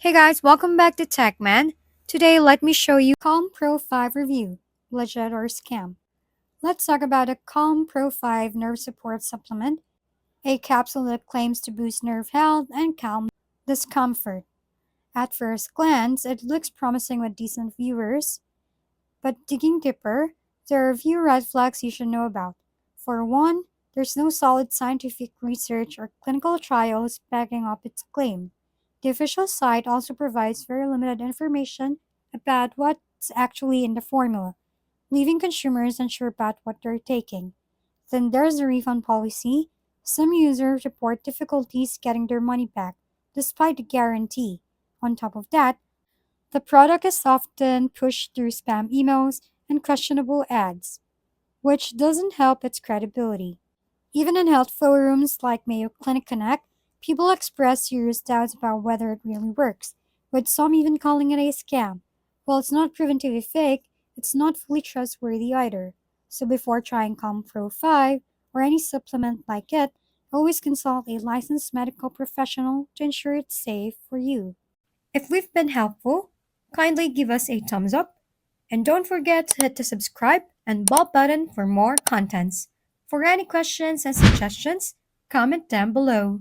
Hey guys, welcome back to TechMan. Today, let me show you Calm Pro 5 review, legit or scam. Let's talk about a Calm Pro 5 nerve support supplement, a capsule that claims to boost nerve health and calm discomfort. At first glance, it looks promising with decent viewers, but digging deeper, there are a few red flags you should know about. For one, there's no solid scientific research or clinical trials backing up its claim. The official site also provides very limited information about what's actually in the formula, leaving consumers unsure about what they're taking. Then there's the refund policy. Some users report difficulties getting their money back, despite the guarantee. On top of that, the product is often pushed through spam emails and questionable ads, which doesn't help its credibility. Even in health forums like Mayo Clinic Connect, people express serious doubts about whether it really works, with some even calling it a scam. While it's not proven to be fake, it's not fully trustworthy either. So before trying Calm Pro 5 or any supplement like it, always consult a licensed medical professional to ensure it's safe for you. If we've been helpful, kindly give us a thumbs up and don't forget to hit the subscribe and bell button for more contents. For any questions and suggestions, comment down below.